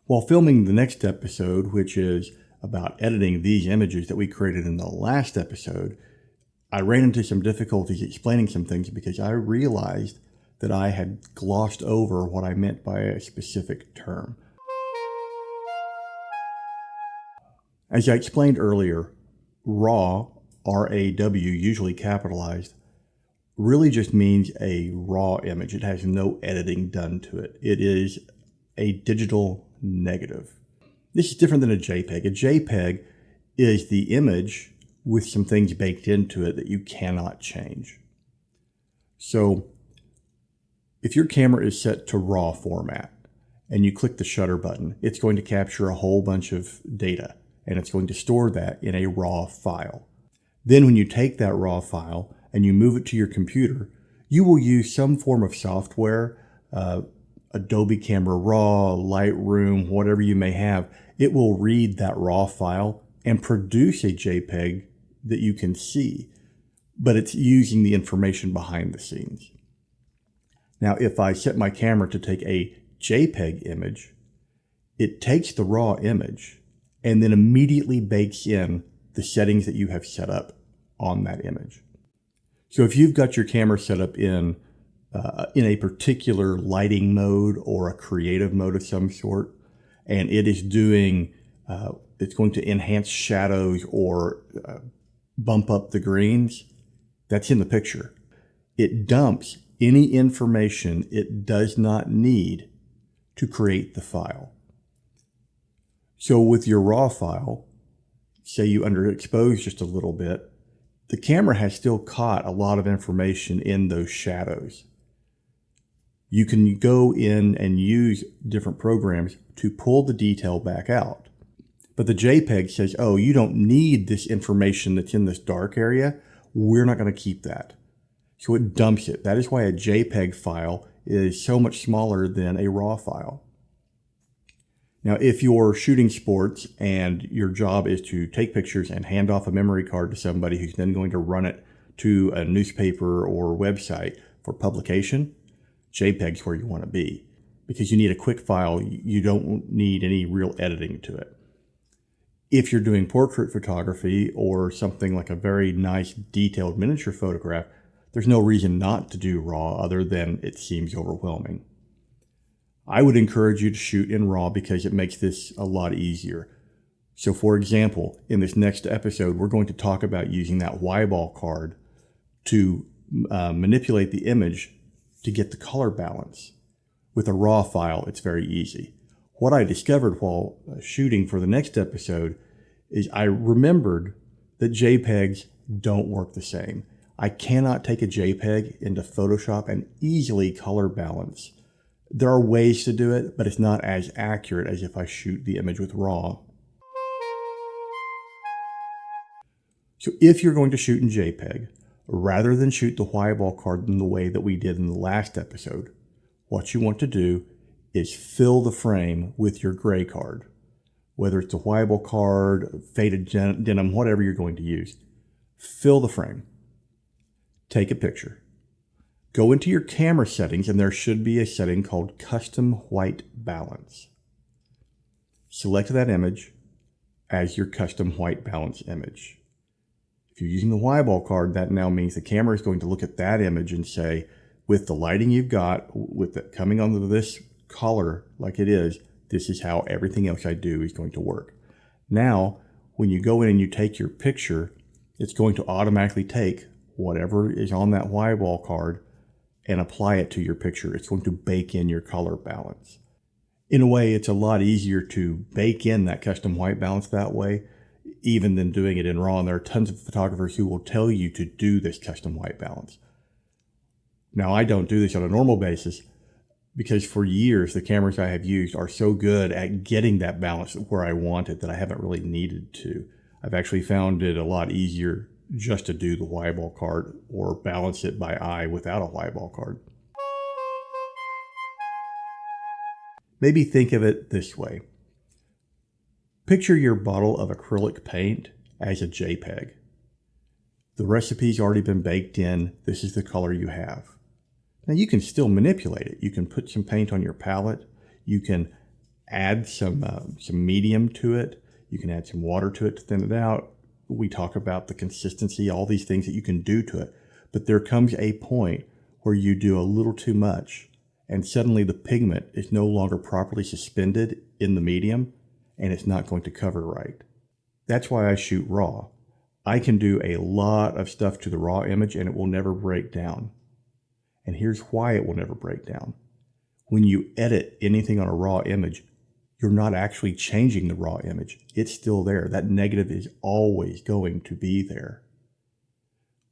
While filming the next episode, which is about editing these images that we created in the last episode, I ran into some difficulties explaining some things because I realized that I had glossed over what I meant by a specific term. As I explained earlier, RAW, R-A-W, usually capitalized, really just means a raw image. It has no editing done to it. It is a digital negative. This is different than a JPEG. A JPEG is the image with some things baked into it that you cannot change. So if your camera is set to RAW format and you click the shutter button, it's going to capture a whole bunch of data and it's going to store that in a RAW file. Then when you take that RAW file and you move it to your computer, you will use some form of software, Adobe Camera Raw, Lightroom, whatever you may have. It will read that RAW file and produce a JPEG that you can see, but it's using the information behind the scenes. Now, if I set my camera to take a JPEG image, it takes the RAW image and then immediately bakes in the settings that you have set up on that image. So if you've got your camera set up in a particular lighting mode or a creative mode of some sort, and it is doing, it's going to enhance shadows or bump up the greens, that's in the picture. It dumps any information it does not need to create the file. So with your RAW file, say you underexpose just a little bit, the camera has still caught a lot of information in those shadows. You can go in and use different programs to pull the detail back out. But the JPEG says, oh, you don't need this information that's in this dark area. We're not going to keep that. So it dumps it. That is why a JPEG file is so much smaller than a RAW file. Now, if you're shooting sports and your job is to take pictures and hand off a memory card to somebody who's then going to run it to a newspaper or website for publication, JPEG's where you want to be because you need a quick file. You don't need any real editing to it. If you're doing portrait photography or something like a very nice detailed miniature photograph, there's no reason not to do RAW other than it seems overwhelming. I would encourage you to shoot in RAW because it makes this a lot easier. So for example, in this next episode, we're going to talk about using that Y-ball card to manipulate the image to get the color balance. With a RAW file, it's very easy. What I discovered while shooting for the next episode is I remembered that JPEGs don't work the same. I cannot take a JPEG into Photoshop and easily color balance. There are ways to do it, but it's not as accurate as if I shoot the image with RAW. So if you're going to shoot in JPEG, rather than shoot the Y-ball card in the way that we did in the last episode, what you want to do is fill the frame with your gray card. Whether it's a Y-ball card, faded denim, whatever you're going to use. Fill the frame. Take a picture. Go into your camera settings and there should be a setting called Custom White Balance. Select that image as your custom white balance image. If you're using the Y-ball card, that now means the camera is going to look at that image and say, with the lighting you've got, with it coming onto this color like it is, this is how everything else I do is going to work. Now, when you go in and you take your picture, it's going to automatically take whatever is on that Y-ball card and apply it to your picture. It's going to bake in your color balance. In a way, it's a lot easier to bake in that custom white balance that way, even than doing it in RAW. And there are tons of photographers who will tell you to do this custom white balance. Now, I don't do this on a normal basis because for years, the cameras I have used are so good at getting that balance where I want it that I haven't really needed to. I've actually found it a lot easier just to do the Y-ball card or balance it by eye without a Y-ball card. Maybe think of it this way. Picture your bottle of acrylic paint as a JPEG. The recipe's already been baked in. This is the color you have. Now you can still manipulate it. You can put some paint on your palette. You can add some medium to it. You can add some water to it to thin it out. We talk about the consistency, all these things that you can do to it. But there comes a point where you do a little too much, and suddenly the pigment is no longer properly suspended in the medium, and it's not going to cover right. That's why I shoot raw. I can do a lot of stuff to the raw image and it will never break down. And here's why it will never break down. When you edit anything on a raw image, you're not actually changing the raw image. It's still there. That negative is always going to be there.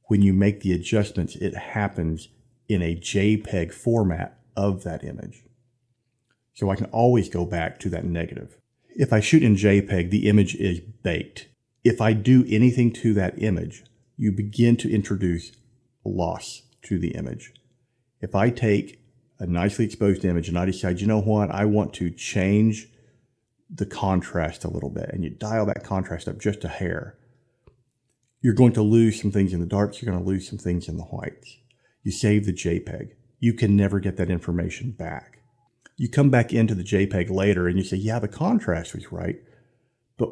When you make the adjustments, it happens in a JPEG format of that image. So I can always go back to that negative. If I shoot in JPEG, the image is baked. If I do anything to that image, you begin to introduce loss to the image. If I take a nicely exposed image and I decide, you know what, I want to change the contrast a little bit, and you dial that contrast up just a hair, you're going to lose some things in the darks, you're going to lose some things in the whites. You save the JPEG. You can never get that information back. You come back into the JPEG later and you say, yeah, the contrast was right, but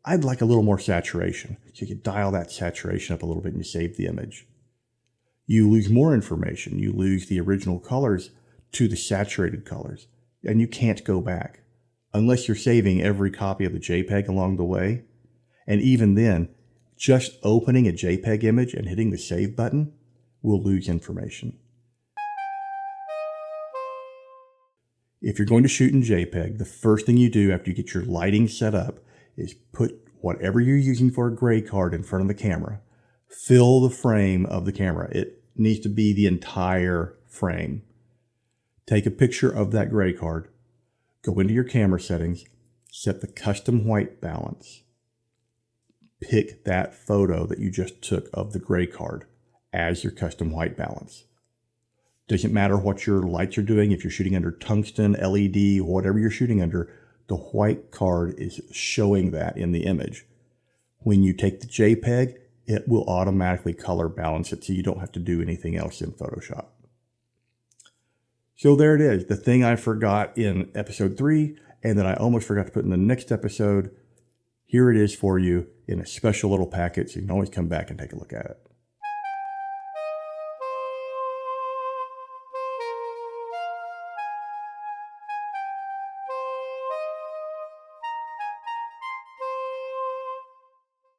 I'd like a little more saturation. So you can dial that saturation up a little bit and you save the image. You lose more information. You lose the original colors to the saturated colors, and you can't go back unless you're saving every copy of the JPEG along the way. And even then, just opening a JPEG image and hitting the save button will lose information. If you're going to shoot in JPEG, the first thing you do after you get your lighting set up is put whatever you're using for a gray card in front of the camera. Fill the frame of the camera. It needs to be the entire frame. Take a picture of that gray card. Go into your camera settings. Set the custom white balance. Pick that photo that you just took of the gray card as your custom white balance. Doesn't matter what your lights are doing. If you're shooting under tungsten, LED, whatever you're shooting under, the white card is showing that in the image. When you take the JPEG, it will automatically color balance it so you don't have to do anything else in Photoshop. So there it is, the thing I forgot in episode 3 and that I almost forgot to put in the next episode. Here it is for you in a special little packet, so you can always come back and take a look at it.